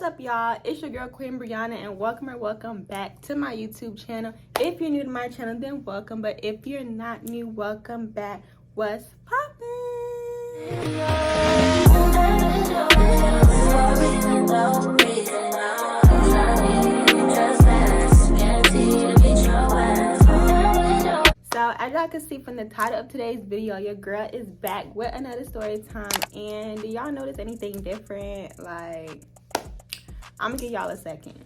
up, y'all? It's your girl Queen Brianna, and welcome back to my YouTube channel. If you're new to my channel, then welcome, but if you're not new, welcome back. What's poppin'? So as y'all can see from the title of today's video, your girl is back with another story time. And do y'all notice anything different? Like, I'm gonna give y'all a second.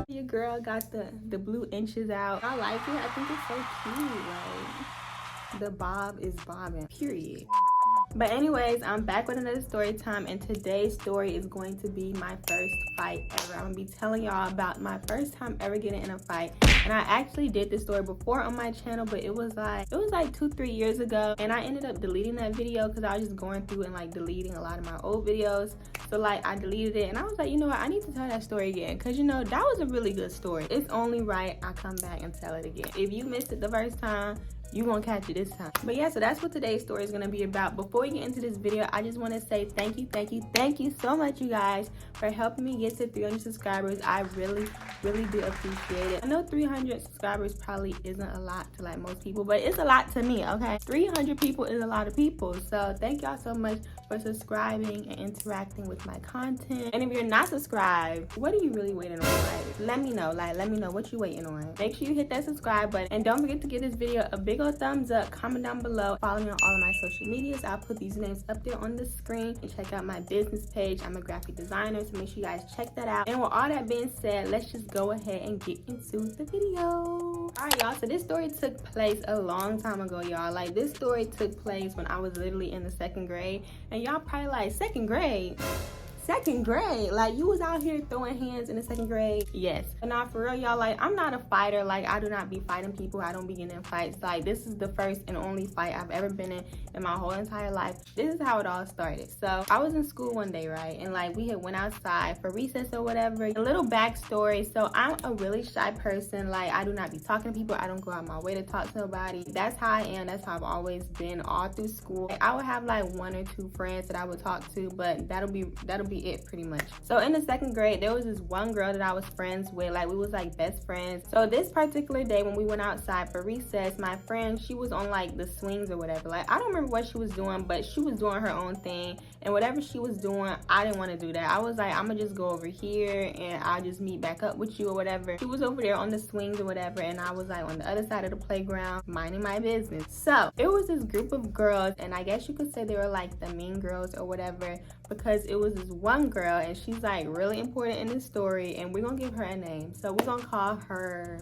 Your girl got the blue inches out. I like it. I think it's so cute. Like, the bob is bobbing, period. But anyways, I'm back with another story time, and today's story is going to be my first fight ever. I'm gonna be telling y'all about my first time ever getting in a fight. And I actually did this story before on my channel, but it was like 2-3 years ago, and I ended up deleting that video because I was just going through and like deleting a lot of my old videos. So like I deleted it, and I was like, you know what, I need to tell that story again, because you know that was a really good story. It's only right I come back and tell it again. If you missed it the first time, you won't catch it this time. But yeah, so that's what today's story is going to be about. Before we get into this video, I just want to say thank you so much, you guys, for helping me get to 300 subscribers. I really do appreciate it. I know 300 subscribers probably isn't a lot to like most people, but it's a lot to me, okay? 300 people is a lot of people. So thank y'all so much for subscribing and interacting with my content. And if you're not subscribed, what are you really waiting on? Like, let me know what you waiting on. Make sure you hit that subscribe button, and don't forget to give this video a big old thumbs up. Comment down below, follow me on all of my social medias. I'll put these names up there on the screen, and check out my business page. I'm a graphic designer, so make sure you guys check that out. And with all that being said, let's just go ahead and get into the video. All right, y'all, so this story took place a long time ago, y'all. Like, this story took place when I was literally in the 2nd grade. And y'all probably like, 2nd grade? 2nd grade? Like, you was out here throwing hands in the 2nd grade? Yes. But now, for real, y'all, like, I'm not a fighter. Like, I do not be fighting people. I don't be getting in fights. Like, this is the first and only fight I've ever been in my whole entire life. This is how it all started. So I was in school one day, right? And like, we had went outside for recess or whatever. A little backstory. So I'm a really shy person. Like, I do not be talking to people. I don't go out my way to talk to nobody. That's how I am. That's how I've always been all through school. Like, I would have like 1 or 2 friends that I would talk to, but that'll be it pretty much. So in the 2nd grade, there was this one girl that I was friends with. Like, we was like best friends. So this particular day when we went outside for recess, my friend, she was on like the swings or whatever. Like, I don't remember what she was doing, but she was doing her own thing, and whatever she was doing, I didn't want to do that. I was like, I'm gonna just go over here and I'll just meet back up with you or whatever. She was over there on the swings or whatever, and I was like on the other side of the playground minding my business. So it was this group of girls, and I guess you could say they were like the mean girls or whatever, because it was this one girl, and she's like really important in this story, and we're gonna give her a name. So we're gonna call her,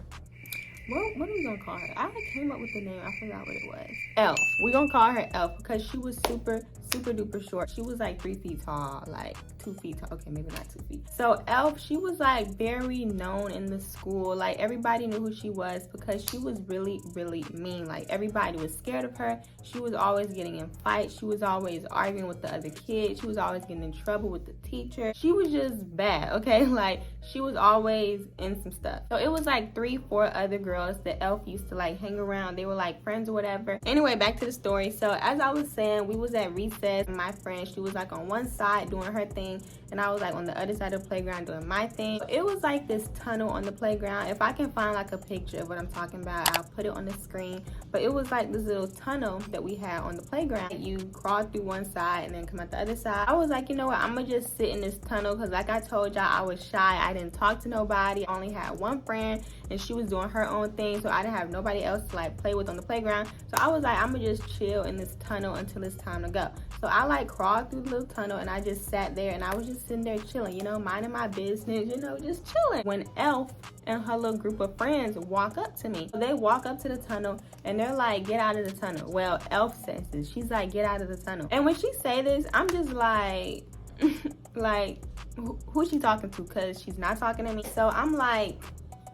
what are we gonna call her? I came up with the name, I forgot what it was. Elf. We're gonna call her Elf because she was super duper short. She was like 3 feet tall, like 2 feet tall. Okay, maybe not 2 feet. So Elf, she was like very known in the school. Like, everybody knew who she was because she was really mean. Like, everybody was scared of her. She was always getting in fights. She was always arguing with the other kids. She was always getting in trouble with the teacher. She was just bad, okay? Like, she was always in some stuff. So it was like 3-4 other girls that Elf used to like hang around. They were like friends or whatever. Anyway, back to the story. So as I was saying, we was at recess. My friend, she was like on one side doing her thing, and I was like on the other side of the playground doing my thing. It was like this tunnel on the playground. If I can find like a picture of what I'm talking about, I'll put it on the screen. But it was like this little tunnel that we had on the playground. You crawl through one side and then come out the other side. I was like, you know what, I'm gonna just sit in this tunnel, because like I told y'all, I was shy. I didn't talk to nobody. I only had one friend, and she was doing her own thing, so I didn't have nobody else to like play with on the playground. So I was like, I'm gonna just chill in this tunnel until it's time to go. So I like crawled through the little tunnel, and I just sat there, and I was just sitting there chilling, you know, minding my business, you know, just chilling. When Elf and her little group of friends walk up to me. So they walk up to the tunnel, and they're like, get out of the tunnel. Well, Elf says this. She's like, get out of the tunnel. And when she say this, I'm just like, like, who's she talking to? Because she's not talking to me. So I'm like,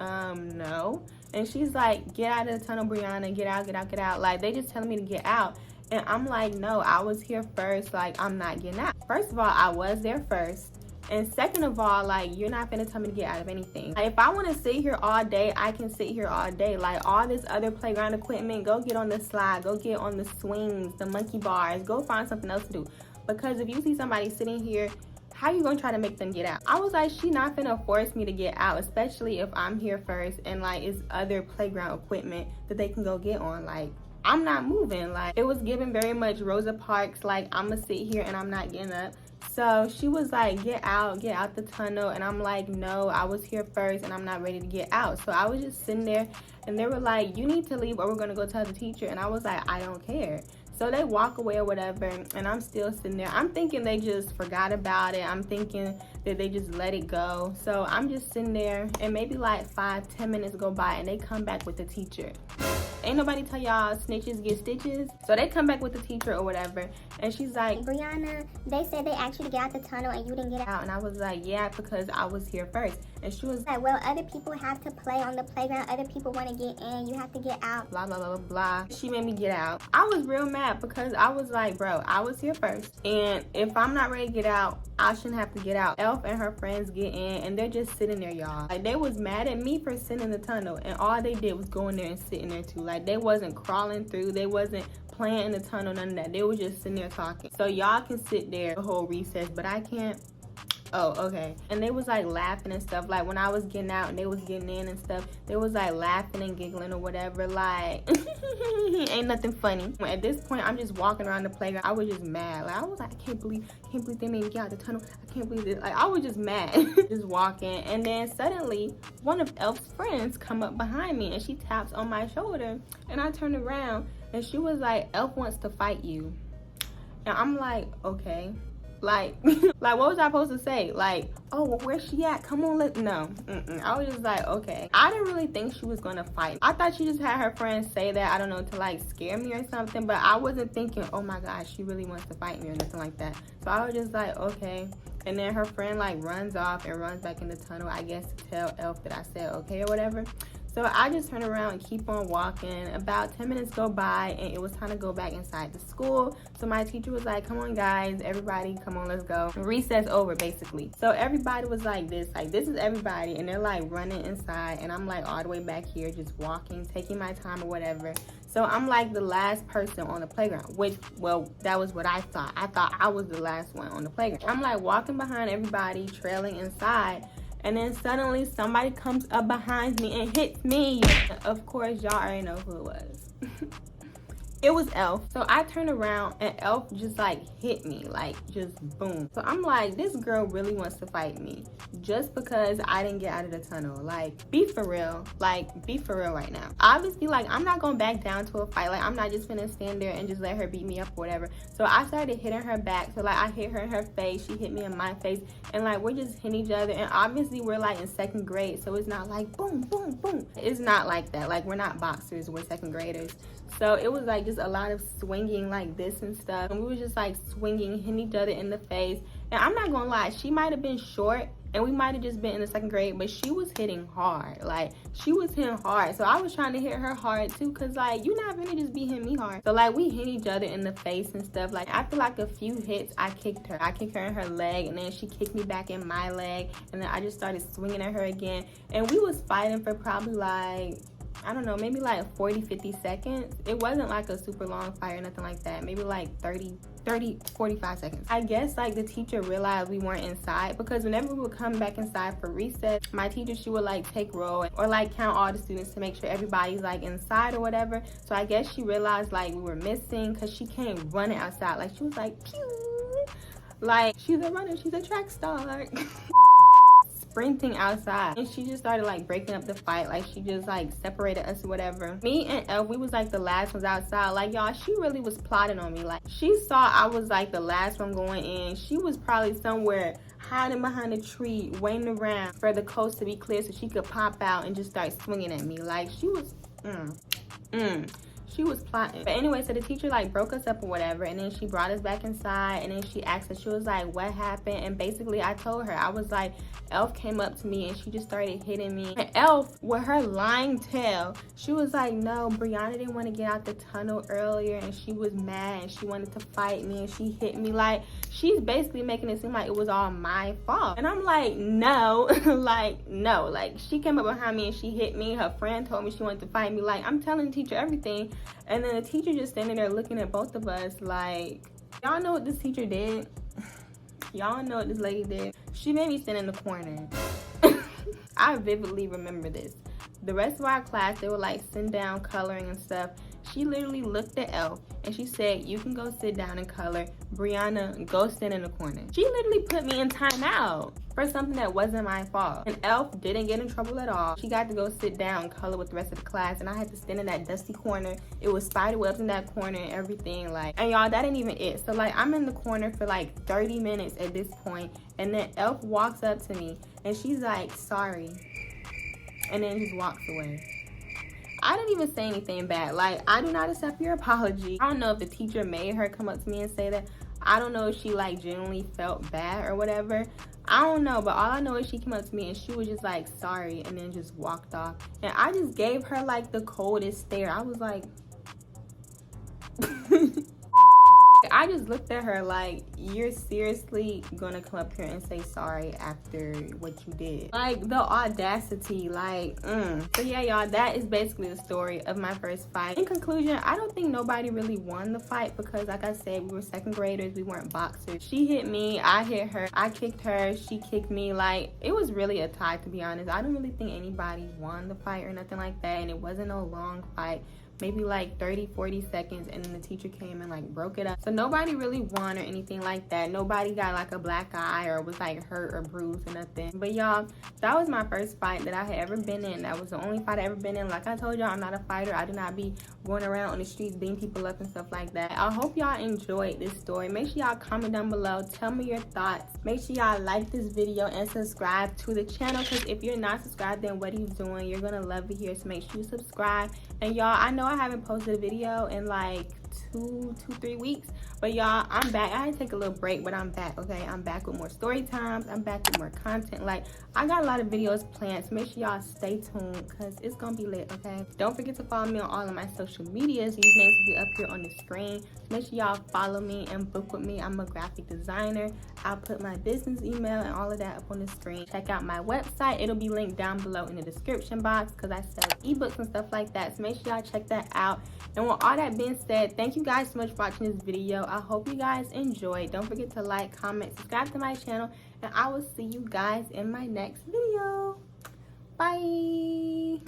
no. And she's like, get out of the tunnel, Brianna. Get out. Like, they just telling me to get out. And I'm like, no, I was here first. Like, I'm not getting out. First of all, I was there first. And second of all, like, you're not gonna tell me to get out of anything. Like, if I want to sit here all day, I can sit here all day. Like, all this other playground equipment, go get on the slide, go get on the swings, the monkey bars, go find something else to do. because if you see somebody sitting here, how you gonna try to make them get out? I was like, she not finna force me to get out, especially if I'm here first and like it's other playground equipment that they can go get on. Like, I'm not moving. Like, it was given very much Rosa Parks, like, I'm gonna sit here and I'm not getting up. So she was like, get out the tunnel. And I'm like, no, I was here first and I'm not ready to get out. So I was just sitting there and they were like, you need to leave or we're gonna go tell the teacher. And I was like, I don't care. So they walk away or whatever, and I'm still sitting there. I'm thinking they just forgot about it. I'm thinking that they just let it go. So I'm just sitting there, and maybe like 5-10 minutes go by, and they come back with the teacher. Ain't nobody tell y'all snitches get stitches. So they come back with the teacher or whatever, and she's like, Brianna, they said they asked you to get out the tunnel and you didn't get out. And I was like, yeah, because I was here first. And she was like, well, other people have to play on the playground. Other people want to get in. You have to get out. Blah, blah, blah, blah, blah. She made me get out. I was real mad because I was like, bro, I was here first. And if I'm not ready to get out, I shouldn't have to get out. Elf and her friends get in and they're just sitting there, y'all. Like, they was mad at me for sitting in the tunnel. And all they did was go in there and sit in there too. Like, they wasn't crawling through. They wasn't playing in the tunnel, none of that. They was just sitting there talking. So y'all can sit there the whole recess, but I can't. Oh, okay. And they was like laughing and stuff. Like, when I was getting out and they was getting in and stuff, they was like laughing and giggling or whatever. Like, ain't nothing funny. At this point, I'm just walking around the playground. I was just mad. Like, I was like, I can't believe they made me get out the tunnel. I can't believe this. Like, I was just mad. Just walking. And then suddenly, one of Elf's friends come up behind me and she taps on my shoulder. And I turned around and she was like, Elf wants to fight you. And I'm like, okay. Like, like, what was I supposed to say? Like, oh, well, where's she at? Come on, no. I was just like, okay. I didn't really think she was gonna fight. I thought she just had her friends say that, I don't know, to like scare me or something, but I wasn't thinking, oh my gosh, she really wants to fight me or nothing like that. So I was just like, okay. And then her friend like runs off and runs back in the tunnel, I guess, to tell Elf that I said okay or whatever. So I just turn around and keep on walking. About 10 minutes go by and it was time to go back inside the school. So my teacher was like, come on guys, everybody, come on, let's go. Recess over, basically. So everybody was like this is everybody. And they're like running inside and I'm like all the way back here just walking, taking my time or whatever. So I'm like the last person on the playground, which, well, that was what I thought. I thought I was the last one on the playground. I'm like walking behind everybody, trailing inside. And then suddenly somebody comes up behind me and hits me. Of course, y'all already know who it was. It was Elf. So I turned around and Elf just like hit me, like just boom. So I'm like, this girl really wants to fight me just because I didn't get out of the tunnel. Like, be for real. Like, be for real right now. Obviously, like, I'm not gonna back down to a fight. Like, I'm not just gonna stand there and just let her beat me up or whatever. So I started hitting her back. So like, I hit her in her face. She hit me in my face. And like, we're just hitting each other. And obviously we're like in 2nd grade. So it's not like boom, boom, boom. It's not like that. Like, we're not boxers, we're 2nd graders. So it was like just a lot of swinging like this and stuff. And we were just like swinging, hitting each other in the face. And I'm not gonna lie, she might have been short and we might have just been in the 2nd grade, but she was hitting hard. Like, she was hitting hard. So I was trying to hit her hard too, cause like, you're not gonna just be hitting me hard. So like, we hit each other in the face and stuff. Like, after like a few hits, I kicked her. I kicked her in her leg and then she kicked me back in my leg. And then I just started swinging at her again. And we was fighting for probably like, I don't know, maybe like 40-50 seconds. It wasn't like a super long fight or nothing like that. Maybe like 45 seconds. I guess like the teacher realized we weren't inside, because whenever we would come back inside for recess, my teacher, she would like take roll or like count all the students to make sure everybody's like inside or whatever. So I guess she realized like we were missing, because she came running outside. Like, she was like, pew, like, she's a runner, she's a track star. Sprinting outside, and she just started like breaking up the fight. Like, she just like separated us or whatever. Me and Elf, we was like the last ones outside. Like, y'all, she really was plotting on me. Like, she saw I was like the last one going in. She was probably somewhere hiding behind a tree, waiting around for the coast to be clear so she could pop out and just start swinging at me. Like, she was she was plotting. But anyway, so the teacher like broke us up or whatever, and then she brought us back inside, and then she asked us, she was like, what happened? And basically I told her, I was like, Elf came up to me and she just started hitting me. And Elf, with her lying tail, she was like, no, Brianna didn't want to get out the tunnel earlier and she was mad and she wanted to fight me and she hit me. Like, she's basically making it seem like it was all my fault. And I'm like, no. Like, no. Like, she came up behind me and she hit me. Her friend told me she wanted to fight me. Like, I'm telling the teacher everything. And then the teacher just standing there looking at both of us like, Y'all know what this teacher did? Y'all know what this lady did? She made me stand in the corner. I vividly remember this. The rest of our class, they were like sitting down coloring and stuff. She literally looked at Elf and she said, you can go sit down and color. Brianna, go stand in the corner. She literally put me in timeout for something that wasn't my fault. And Elf didn't get in trouble at all. She got to go sit down and color with the rest of the class, and I had to stand in that dusty corner. It was spider webs in that corner and everything. Like, and y'all, that ain't even it. So like, I'm in the corner for like 30 minutes at this point, and then Elf walks up to me and she's like, sorry, and then just walks away. I didn't even say anything bad. Like, I do not accept your apology. I don't know if the teacher made her come up to me and say that. I don't know if she like genuinely felt bad or whatever. I don't know, but all I know is she came up to me and she was just like, sorry, and then just walked off. And I just gave her like the coldest stare. I was like, I just looked at her like, you're seriously gonna come up here and say sorry after what you did? Like, the audacity, like, So yeah, y'all, that is basically the story of my first fight. In conclusion, I don't think nobody really won the fight because, like I said, we were second graders, we weren't boxers. She hit me, I hit her, I kicked her, she kicked me. Like, it was really a tie, to be honest. I don't really think anybody won the fight or nothing like that, and it wasn't no long fight. Maybe like 30-40 seconds, and then the teacher came and like broke it up. So nobody really won or anything like that. Nobody got like a black eye or was like hurt or bruised or nothing. But y'all, that was my first fight that I had ever been in. That was the only fight I ever been in. Like I told y'all, I'm not a fighter. I do not be going around on the streets beating people up and stuff like that. I hope y'all enjoyed this story. Make sure y'all comment down below, tell me your thoughts. Make sure y'all like this video and subscribe to the channel, because if you're not subscribed, then what are you doing? You're gonna love it here, so make sure you subscribe. And y'all, I know I haven't posted a video in like 2-3 weeks, but y'all, I'm back. I had to take a little break, but I'm back. Okay, I'm back with more story times. I'm back with more content. Like, I got a lot of videos planned, so make sure y'all stay tuned because it's gonna be lit. Okay, don't forget to follow me on all of my social medias. These names will be up here on the screen. Make sure y'all follow me and book with me. I'm a graphic designer. I'll put my business email and all of that up on the screen. Check out my website. It'll be linked down below in the description box because I sell ebooks and stuff like that, so make sure y'all check that out. And with all that being said, thank you guys so much for watching this video. I hope you guys enjoyed. Don't forget to like, comment, subscribe to my channel, and I will see you guys in my next video. Bye.